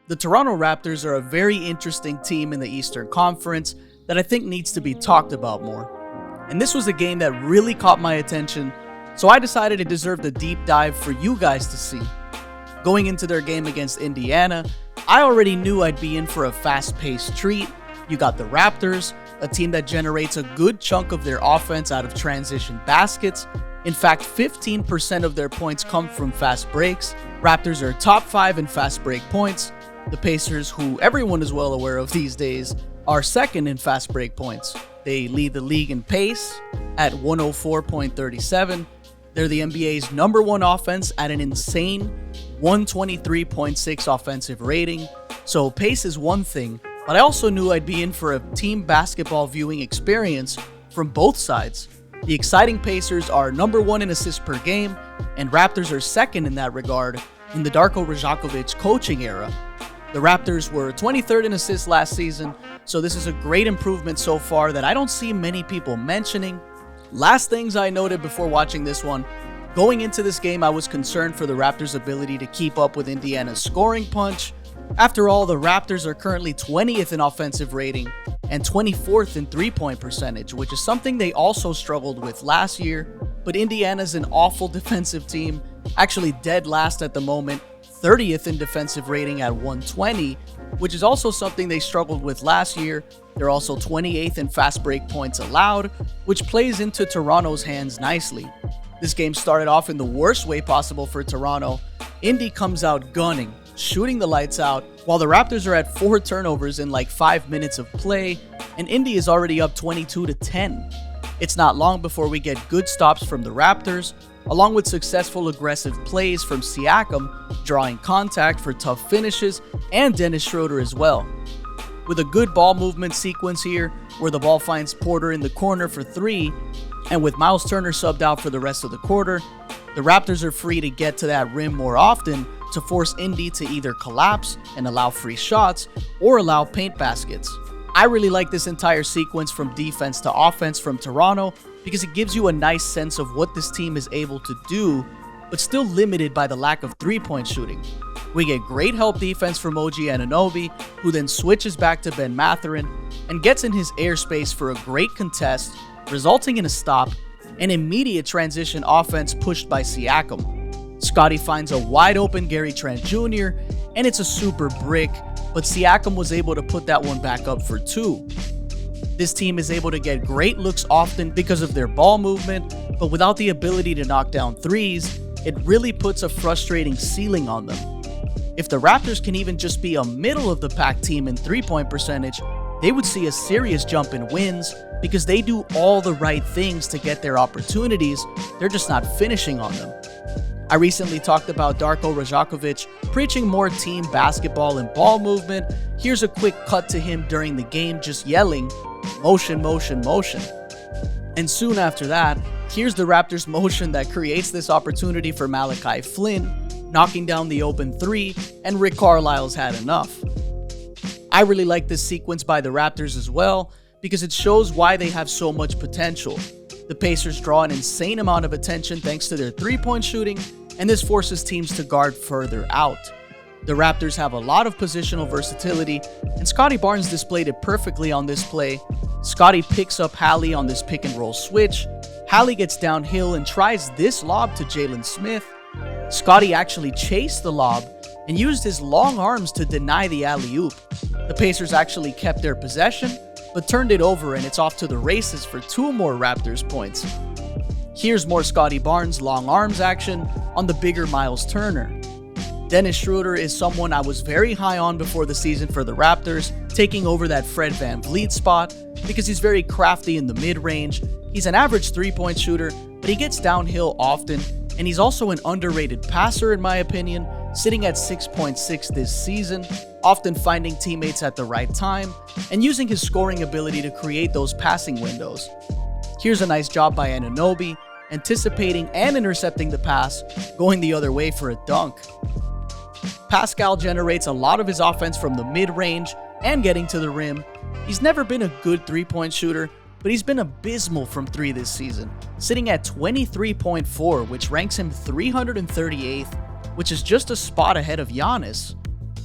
The Toronto Raptors are a very interesting team in the Eastern Conference that I think needs to be talked about more. And this was a game that really caught my attention, so I decided it deserved a deep dive for you guys to see. Going into their game against Indiana, I already knew I'd be in for a fast-paced treat. You got the Raptors, a team that generates a good chunk of their offense out of transition baskets. In fact, 15% of their points come from fast breaks. Raptors are top 5 in fast break points. The Pacers, who everyone is well aware of these days, are second in fast break points. They lead the league in pace at 104.37. They're the NBA's number one offense at an insane 123.6 offensive rating. So pace is one thing, but I also knew I'd be in for a team basketball viewing experience from both sides. The exciting Pacers are number one in assists per game, and Raptors are second in that regard in the Darko Rajakovic coaching era. The Raptors were 23rd in assists last season, so this is a great improvement so far that I don't see many people mentioning. Last things I noted before watching this one, going into this game I was concerned for the Raptors' ability to keep up with Indiana's scoring punch. After all, the Raptors are currently 20th in offensive rating and 24th in three-point percentage, which is something they also struggled with last year. But Indiana's an awful defensive team, actually dead last at the moment, 30th in defensive rating at 120, which is also something they struggled with last year. They're also 28th in fast break points allowed, which plays into Toronto's hands nicely. This game started off in the worst way possible for Toronto. Indy comes out gunning, shooting the lights out, while the Raptors are at 4 turnovers in like 5 minutes of play, and Indy is already up 22-10. It's not long before we get good stops from the Raptors, along with successful aggressive plays from Siakam, drawing contact for tough finishes, and Dennis Schroeder as well. With a good ball movement sequence here, where the ball finds Porter in the corner for 3, and with Miles Turner subbed out for the rest of the quarter, the Raptors are free to get to that rim more often to force Indy to either collapse and allow free shots, or allow paint baskets. I really like this entire sequence from defense to offense from Toronto because it gives you a nice sense of what this team is able to do, but still limited by the lack of three-point shooting. We get great help defense from OG Anunoby, who then switches back to Ben Mathurin and gets in his airspace for a great contest, resulting in a stop, and immediate transition offense pushed by Siakam. Scottie finds a wide open Gary Trent Jr., and it's a super brick, but Siakam was able to put that one back up for 2. This team is able to get great looks often because of their ball movement, but without the ability to knock down threes, it really puts a frustrating ceiling on them. If the Raptors can even just be a middle of the pack team in three-point percentage, they would see a serious jump in wins because they do all the right things to get their opportunities, they're just not finishing on them. I recently talked about Darko Rajakovic preaching more team basketball and ball movement. Here's a quick cut to him during the game just yelling, "Motion, motion, motion." And soon after that, here's the Raptors' motion that creates this opportunity for Malachi Flynn, knocking down the open 3, and Rick Carlisle's had enough. I really like this sequence by the Raptors as well because it shows why they have so much potential. The Pacers draw an insane amount of attention thanks to their three-point shooting, and this forces teams to guard further out. The Raptors have a lot of positional versatility, and Scottie Barnes displayed it perfectly on this play. Scottie picks up Hallie on this pick-and-roll switch. Hallie gets downhill and tries this lob to Jalen Smith. Scottie actually chased the lob and used his long arms to deny the alley-oop. The Pacers actually kept their possession, but turned it over, and it's off to the races for 2 more Raptors points. Here's more Scottie Barnes long arms action on the bigger Miles Turner. Dennis Schroeder is someone I was very high on before the season for the Raptors, taking over that Fred VanVleet spot because he's very crafty in the mid-range. He's an average three-point shooter, but he gets downhill often, and he's also an underrated passer in my opinion, sitting at 6.6 this season, often finding teammates at the right time, and using his scoring ability to create those passing windows. Here's a nice job by Anunoby, anticipating and intercepting the pass, going the other way for a dunk. Pascal generates a lot of his offense from the mid-range and getting to the rim. He's never been a good three-point shooter, but he's been abysmal from 3 this season, sitting at 23.4, which ranks him 338th, which is just a spot ahead of Giannis.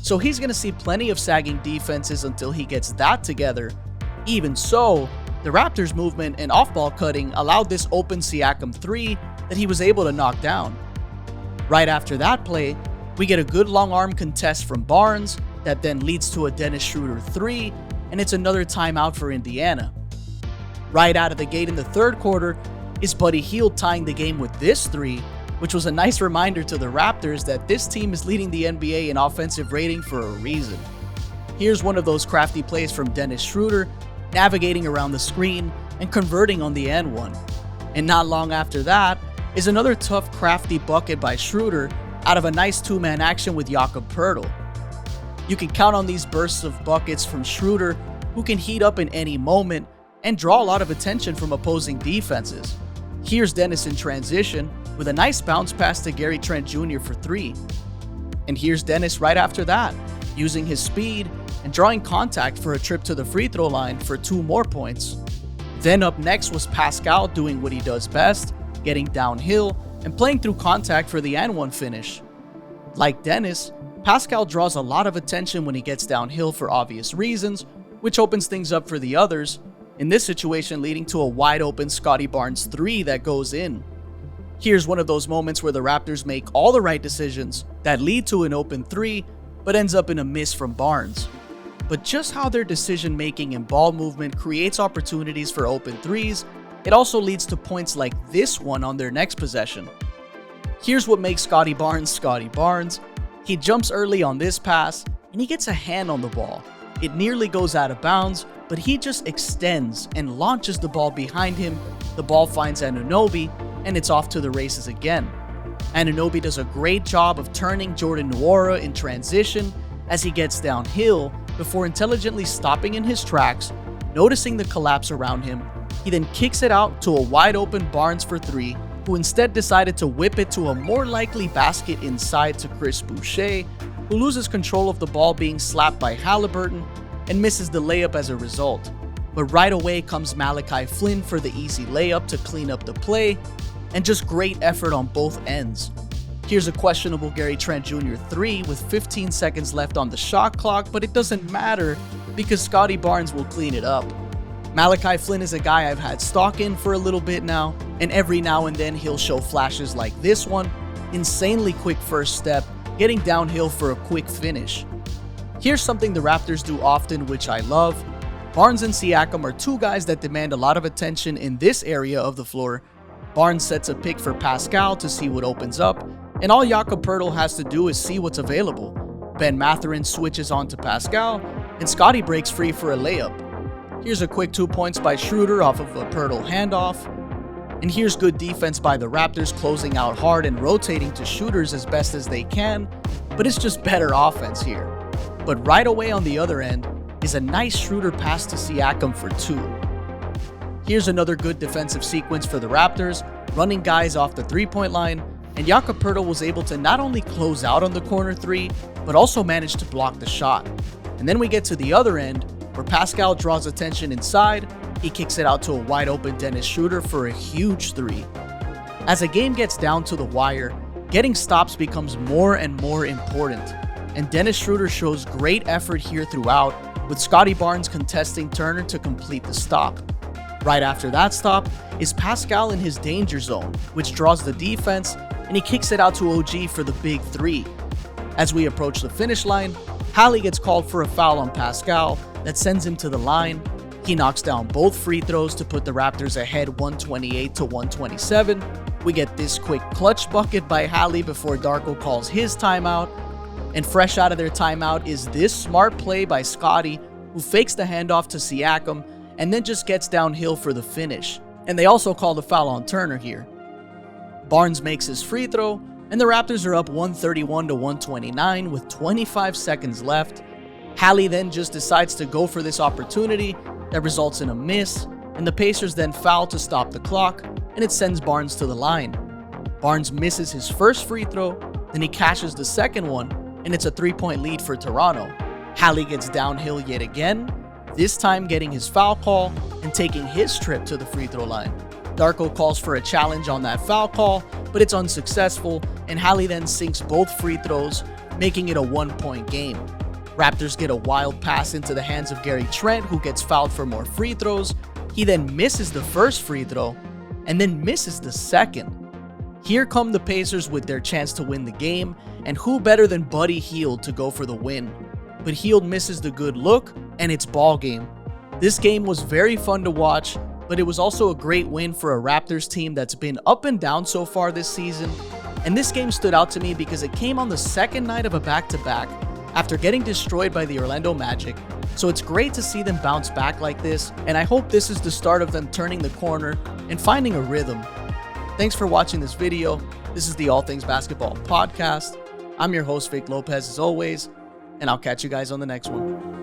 so he's going to see plenty of sagging defenses until he gets that together. Even so, the Raptors' movement and off-ball cutting allowed this open Siakam 3 that he was able to knock down. Right after that play, we get a good long arm contest from Barnes that then leads to a Dennis Schroeder 3, and it's another timeout for Indiana. Right out of the gate in the third quarter is Buddy Hield tying the game with this 3, which was a nice reminder to the Raptors that this team is leading the NBA in offensive rating for a reason. Here's one of those crafty plays from Dennis Schroeder, navigating around the screen and converting on the and one. And not long after that is another tough, crafty bucket by Schroeder out of a nice two-man action with Jakob Poeltl. You can count on these bursts of buckets from Schroeder, who can heat up in any moment and draw a lot of attention from opposing defenses. Here's Dennis in transition with a nice bounce pass to Gary Trent Jr. for 3. And here's Dennis right after that, using his speed and drawing contact for a trip to the free throw line for 2 more points. Then up next was Pascal doing what he does best, getting downhill and playing through contact for the and one finish. Like Dennis, Pascal draws a lot of attention when he gets downhill for obvious reasons, which opens things up for the others, in this situation leading to a wide open Scottie Barnes 3 that goes in. Here's one of those moments where the Raptors make all the right decisions that lead to an open 3, but ends up in a miss from Barnes. But just how their decision making and ball movement creates opportunities for open 3s, it also leads to points like this one on their next possession. Here's what makes Scottie Barnes Scottie Barnes. He jumps early on this pass, and he gets a hand on the ball. It nearly goes out of bounds, but he just extends and launches the ball behind him. The ball finds Anunoby, and it's off to the races again. Anunoby does a great job of turning Jordan Nwora in transition as he gets downhill before intelligently stopping in his tracks, noticing the collapse around him. He then kicks it out to a wide open Barnes for 3, who instead decided to whip it to a more likely basket inside to Chris Boucher, who loses control of the ball being slapped by Halliburton and misses the layup as a result. But right away comes Malachi Flynn for the easy layup to clean up the play, and just great effort on both ends. Here's a questionable Gary Trent Jr. 3 with 15 seconds left on the shot clock, but it doesn't matter because Scottie Barnes will clean it up. Malachi Flynn is a guy I've had stock in for a little bit now, and every now and then he'll show flashes like this one, insanely quick first step, getting downhill for a quick finish. Here's something the Raptors do often, which I love. Barnes and Siakam are 2 guys that demand a lot of attention in this area of the floor. Barnes sets a pick for Pascal to see what opens up, and all Jakob Poeltl has to do is see what's available. Ben Mathurin switches on to Pascal, and Scottie breaks free for a layup. Here's a quick 2 points by Schroeder off of a Poeltl handoff. And here's good defense by the Raptors closing out hard and rotating to shooters as best as they can, but it's just better offense here. But right away on the other end is a nice Schroeder pass to Siakam for 2. Here's another good defensive sequence for the Raptors, running guys off the 3-point line, and Jakob Poeltl was able to not only close out on the corner 3, but also manage to block the shot. And then we get to the other end, where Pascal draws attention inside. He kicks it out to a wide open Dennis Schroeder for a huge 3. As the game gets down to the wire, getting stops becomes more and more important, and Dennis Schroeder shows great effort here throughout, with Scottie Barnes contesting Turner to complete the stop. Right after that stop is Pascal in his danger zone, which draws the defense, and he kicks it out to OG for the big 3. As we approach the finish line, Hallie gets called for a foul on Pascal that sends him to the line. He knocks down both free throws to put the Raptors ahead 128-127. We get this quick clutch bucket by Hallie before Darko calls his timeout. And fresh out of their timeout is this smart play by Scottie, who fakes the handoff to Siakam and then just gets downhill for the finish. And they also call the foul on Turner here. Barnes makes his free throw, and the Raptors are up 131-129 with 25 seconds left. Hallie then just decides to go for this opportunity that results in a miss, and the Pacers then foul to stop the clock, and it sends Barnes to the line. Barnes misses his first free throw, then he cashes the second one, and it's a 3-point lead for Toronto. Hallie gets downhill yet again, this time getting his foul call and taking his trip to the free throw line. Darko calls for a challenge on that foul call, but it's unsuccessful, and Hallie then sinks both free throws making it a 1-point game. Raptors get a wild pass into the hands of Gary Trent, who gets fouled for more free throws. He then misses the first free throw, and then misses the second. Here come the Pacers with their chance to win the game, and who better than Buddy Hield to go for the win. But Hield misses the good look, and it's ball game. This game was very fun to watch, but it was also a great win for a Raptors team that's been up and down so far this season. And this game stood out to me because it came on the second night of a back-to-back after getting destroyed by the Orlando Magic. So it's great to see them bounce back like this, and I hope this is the start of them turning the corner and finding a rhythm. Thanks for watching this video. This is the All Things Basketball podcast. I'm your host, Vic Lopez, as always, and I'll catch you guys on the next one.